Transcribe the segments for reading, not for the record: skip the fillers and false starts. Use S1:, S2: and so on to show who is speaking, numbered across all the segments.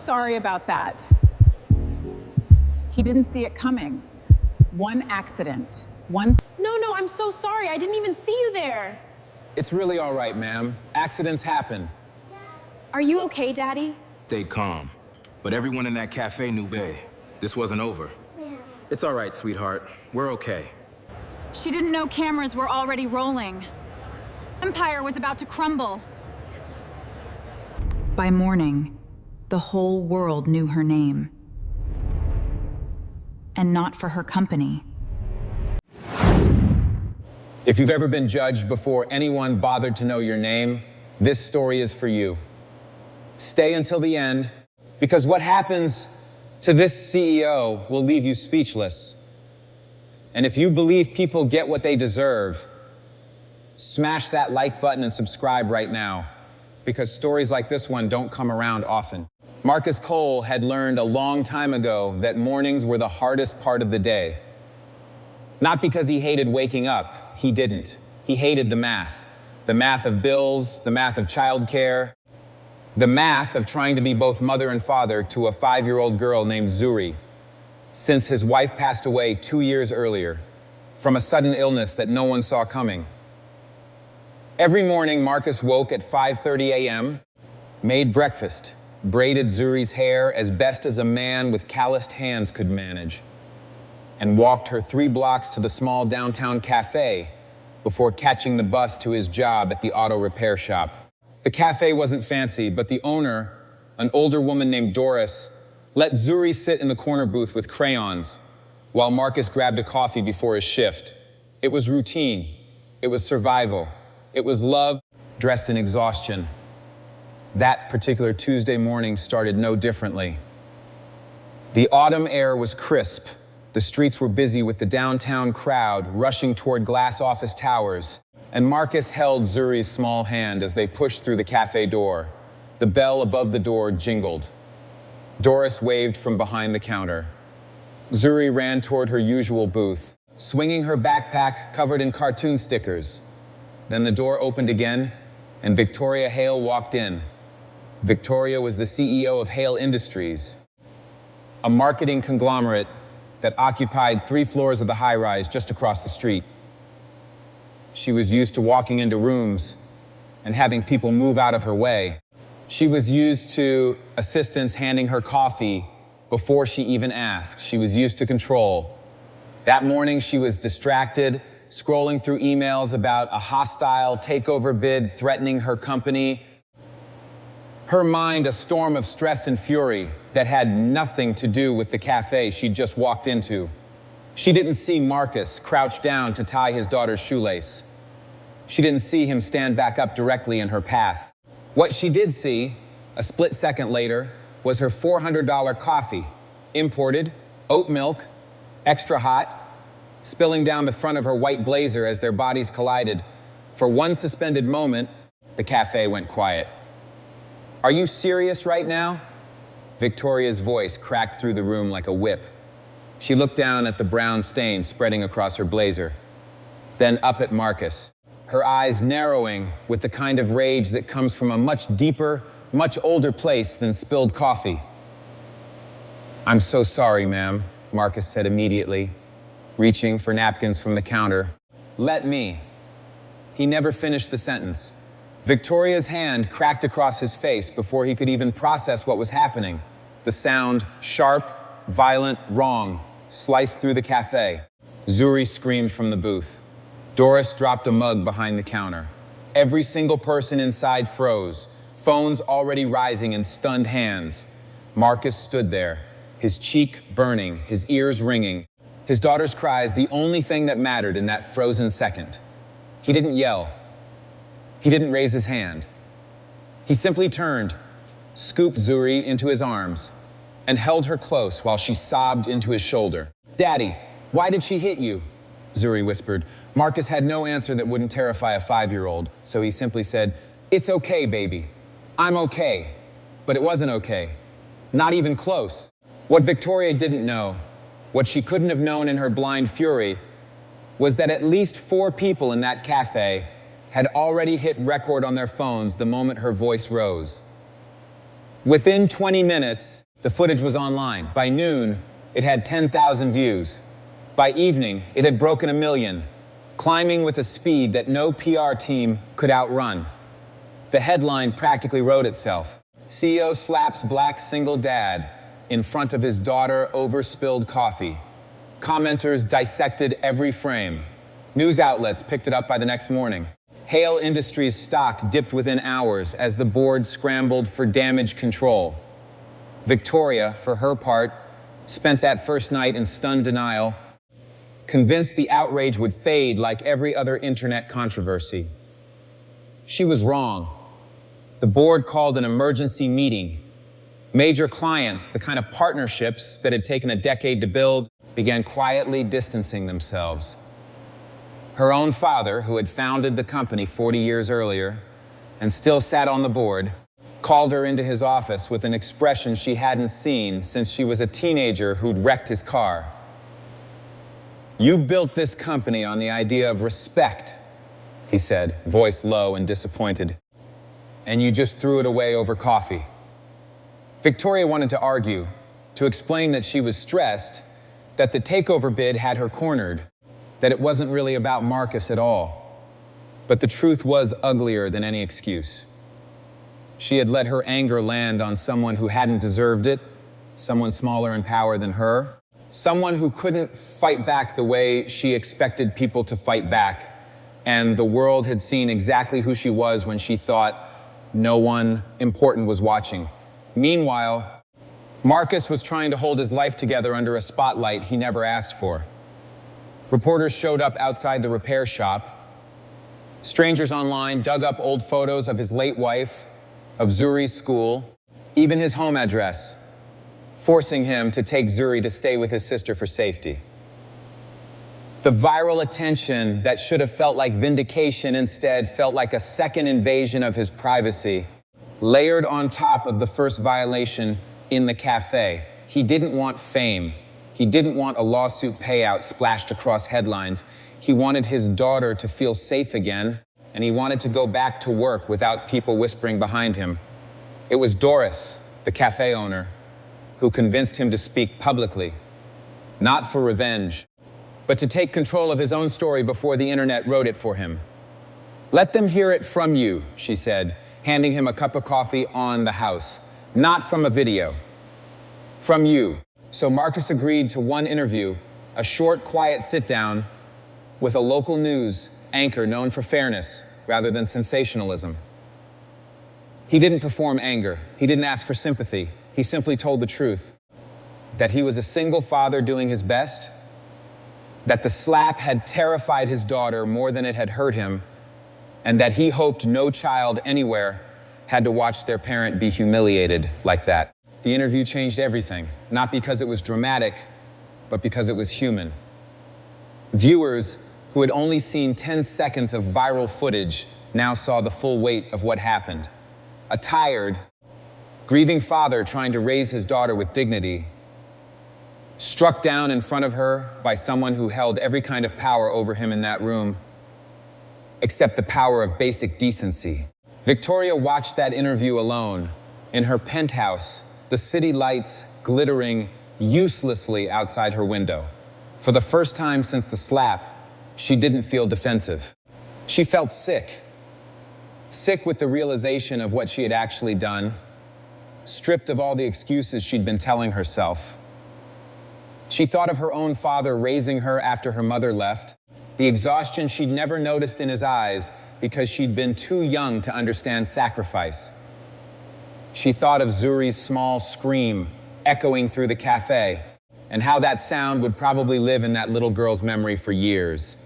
S1: Sorry about that. He didn't see it coming. One accident.
S2: No, I'm so sorry. I didn't even see you there.
S3: It's really all right, ma'am. Accidents happen.
S2: Are you okay, Daddy?
S4: Stayed calm. But everyone in that cafe knew this wasn't over. It's all right, sweetheart. We're okay.
S1: She didn't know cameras were already rolling. Empire was about to crumble. By morning, the whole world knew her name. And not for her company.
S3: If you've ever been judged before anyone bothered to know your name, this story is for you. Stay until the end, because what happens to this CEO will leave you speechless. And if you believe people get what they deserve, smash that like button and subscribe right now, because stories like this one don't come around often. Marcus Cole had learned a long time ago that mornings were the hardest part of the day. Not because he hated waking up, he didn't. He hated the math. The math of bills, the math of childcare, the math of trying to be both mother and father to a 5-year-old girl named Zuri, since his wife passed away 2 years earlier from a sudden illness that no one saw coming. Every morning, Marcus woke at 5:30 a.m., made breakfast, braided Zuri's hair as best as a man with calloused hands could manage, and walked her 3 blocks to the small downtown cafe before catching the bus to his job at the auto repair shop. The cafe wasn't fancy, but the owner, an older woman named Doris, let Zuri sit in the corner booth with crayons while Marcus grabbed a coffee before his shift. It was routine. It was survival. It was love dressed in exhaustion. That particular Tuesday morning started no differently. The autumn air was crisp. The streets were busy with the downtown crowd rushing toward glass office towers, and Marcus held Zuri's small hand as they pushed through the cafe door. The bell above the door jingled. Doris waved from behind the counter. Zuri ran toward her usual booth, swinging her backpack covered in cartoon stickers. Then the door opened again, and Victoria Hale walked in. Victoria was the CEO of Hale Industries, a marketing conglomerate that occupied 3 floors of the high-rise just across the street. She was used to walking into rooms and having people move out of her way. She was used to assistants handing her coffee before she even asked. She was used to control. That morning, she was distracted, scrolling through emails about a hostile takeover bid threatening her company. Her mind a storm of stress and fury that had nothing to do with the cafe she'd just walked into. She didn't see Marcus crouch down to tie his daughter's shoelace. She didn't see him stand back up directly in her path. What she did see, a split second later, was her $400 coffee, imported, oat milk, extra hot, spilling down the front of her white blazer as their bodies collided. For one suspended moment, the cafe went quiet. "Are you serious right now?" Victoria's voice cracked through the room like a whip. She looked down at the brown stain spreading across her blazer, then up at Marcus, her eyes narrowing with the kind of rage that comes from a much deeper, much older place than spilled coffee. "I'm so sorry, ma'am," Marcus said immediately, reaching for napkins from the counter. "Let me." He never finished the sentence. Victoria's hand cracked across his face before he could even process what was happening. The sound, sharp, violent, wrong, sliced through the cafe. Zuri screamed from the booth. Doris dropped a mug behind the counter. Every single person inside froze, phones already rising in stunned hands. Marcus stood there, his cheek burning, his ears ringing. His daughter's cries the only thing that mattered in that frozen second. He didn't yell. He didn't raise his hand. He simply turned, scooped Zuri into his arms, and held her close while she sobbed into his shoulder. "Daddy, why did she hit you?" Zuri whispered. Marcus had no answer that wouldn't terrify a 5-year-old, so he simply said, "It's okay, baby. I'm okay." But it wasn't okay. Not even close. What Victoria didn't know, what she couldn't have known in her blind fury, was that at least 4 people in that cafe had already hit record on their phones the moment her voice rose. Within 20 minutes, the footage was online. By noon, it had 10,000 views. By evening, it had broken 1 million, climbing with a speed that no PR team could outrun. The headline practically wrote itself. CEO slaps black single dad in front of his daughter over spilled coffee. Commenters dissected every frame. News outlets picked it up by the next morning. Hale Industries stock dipped within hours as the board scrambled for damage control. Victoria, for her part, spent that first night in stunned denial, convinced the outrage would fade like every other internet controversy. She was wrong. The board called an emergency meeting. Major clients, the kind of partnerships that had taken a decade to build, began quietly distancing themselves. Her own father, who had founded the company 40 years earlier and still sat on the board, called her into his office with an expression she hadn't seen since she was a teenager who'd wrecked his car. "You built this company on the idea of respect," he said, voice low and disappointed, "and you just threw it away over coffee." Victoria wanted to argue, to explain that she was stressed, that the takeover bid had her cornered, that it wasn't really about Marcus at all. But the truth was uglier than any excuse. She had let her anger land on someone who hadn't deserved it, someone smaller in power than her, someone who couldn't fight back the way she expected people to fight back, and the world had seen exactly who she was when she thought no one important was watching. Meanwhile, Marcus was trying to hold his life together under a spotlight he never asked for. Reporters showed up outside the repair shop. Strangers online dug up old photos of his late wife, of Zuri's school, even his home address, forcing him to take Zuri to stay with his sister for safety. The viral attention that should have felt like vindication instead felt like a second invasion of his privacy, layered on top of the first violation in the cafe. He didn't want fame. He didn't want a lawsuit payout splashed across headlines. He wanted his daughter to feel safe again, and he wanted to go back to work without people whispering behind him. It was Doris, the cafe owner, who convinced him to speak publicly, not for revenge, but to take control of his own story before the internet wrote it for him. "Let them hear it from you," she said, handing him a cup of coffee on the house. "Not from a video. From you." So Marcus agreed to one interview, a short, quiet sit-down with a local news anchor known for fairness rather than sensationalism. He didn't perform anger. He didn't ask for sympathy. He simply told the truth, that he was a single father doing his best, that the slap had terrified his daughter more than it had hurt him, and that he hoped no child anywhere had to watch their parent be humiliated like that. The interview changed everything, not because it was dramatic, but because it was human. Viewers who had only seen 10 seconds of viral footage now saw the full weight of what happened. A tired, grieving father trying to raise his daughter with dignity, struck down in front of her by someone who held every kind of power over him in that room, except the power of basic decency. Victoria watched that interview alone, in her penthouse, the city lights glittering uselessly outside her window. For the first time since the slap, she didn't feel defensive. She felt sick. Sick with the realization of what she had actually done, stripped of all the excuses she'd been telling herself. She thought of her own father raising her after her mother left, the exhaustion she'd never noticed in his eyes because she'd been too young to understand sacrifice. She thought of Zuri's small scream echoing through the cafe, and how that sound would probably live in that little girl's memory for years.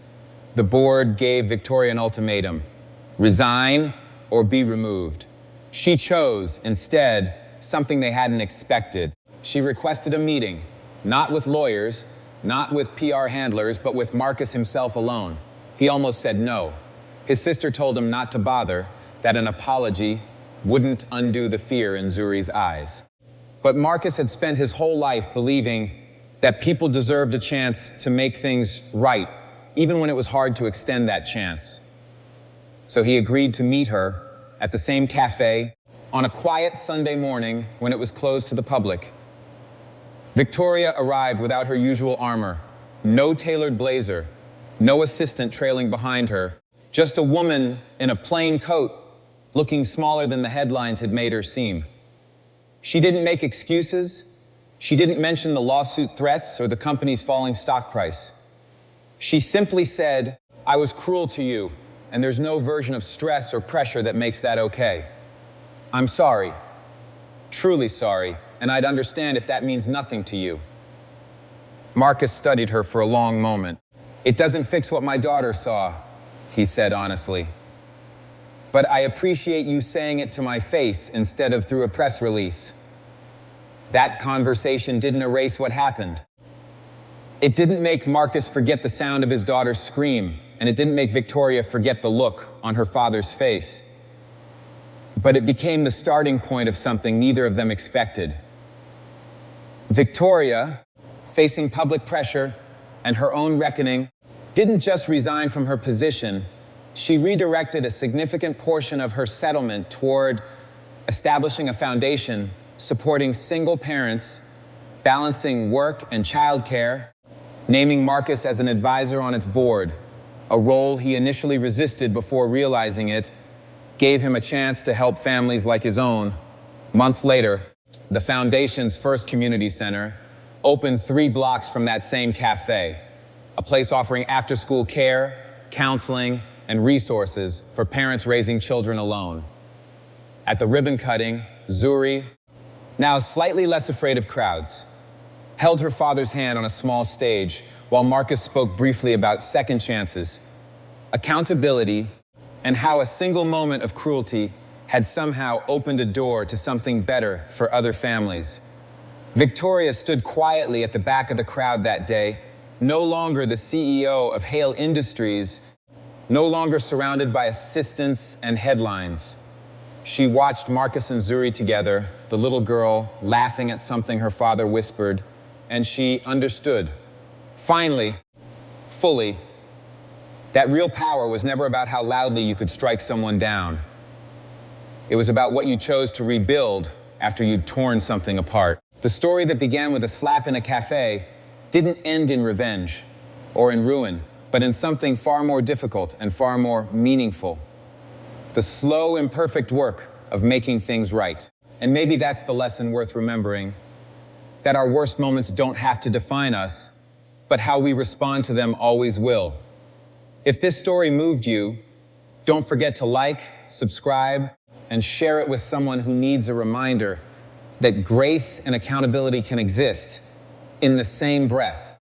S3: The board gave Victoria an ultimatum: resign or be removed. She chose, instead, something they hadn't expected. She requested a meeting, not with lawyers, not with PR handlers, but with Marcus himself alone. He almost said no. His sister told him not to bother, that an apology wouldn't undo the fear in Zuri's eyes. But Marcus had spent his whole life believing that people deserved a chance to make things right, even when it was hard to extend that chance. So he agreed to meet her at the same cafe on a quiet Sunday morning when it was closed to the public. Victoria arrived without her usual armor, no tailored blazer, no assistant trailing behind her, just a woman in a plain coat looking smaller than the headlines had made her seem. She didn't make excuses. She didn't mention the lawsuit threats or the company's falling stock price. She simply said, "I was cruel to you, and there's no version of stress or pressure that makes that okay. I'm sorry, truly sorry, and I'd understand if that means nothing to you." Marcus studied her for a long moment. "It doesn't fix what my daughter saw," he said honestly. "But I appreciate you saying it to my face instead of through a press release." That conversation didn't erase what happened. It didn't make Marcus forget the sound of his daughter's scream, and it didn't make Victoria forget the look on her father's face. But it became the starting point of something neither of them expected. Victoria, facing public pressure and her own reckoning, didn't just resign from her position, she redirected a significant portion of her settlement toward establishing a foundation supporting single parents, balancing work and childcare, naming Marcus as an advisor on its board, a role he initially resisted before realizing it gave him a chance to help families like his own. Months later, the foundation's first community center opened 3 blocks from that same cafe, a place offering after-school care, counseling, and resources for parents raising children alone. At the ribbon cutting, Zuri, now slightly less afraid of crowds, held her father's hand on a small stage while Marcus spoke briefly about second chances, accountability, and how a single moment of cruelty had somehow opened a door to something better for other families. Victoria stood quietly at the back of the crowd that day, no longer the CEO of Hale Industries, no longer surrounded by assistants and headlines. She watched Marcus and Zuri together, the little girl laughing at something her father whispered, and she understood, finally, fully, that real power was never about how loudly you could strike someone down. It was about what you chose to rebuild after you'd torn something apart. The story that began with a slap in a cafe didn't end in revenge or in ruin, but in something far more difficult and far more meaningful. The slow, imperfect work of making things right. And maybe that's the lesson worth remembering, that our worst moments don't have to define us, but how we respond to them always will. If this story moved you, don't forget to like, subscribe, and share it with someone who needs a reminder that grace and accountability can exist in the same breath.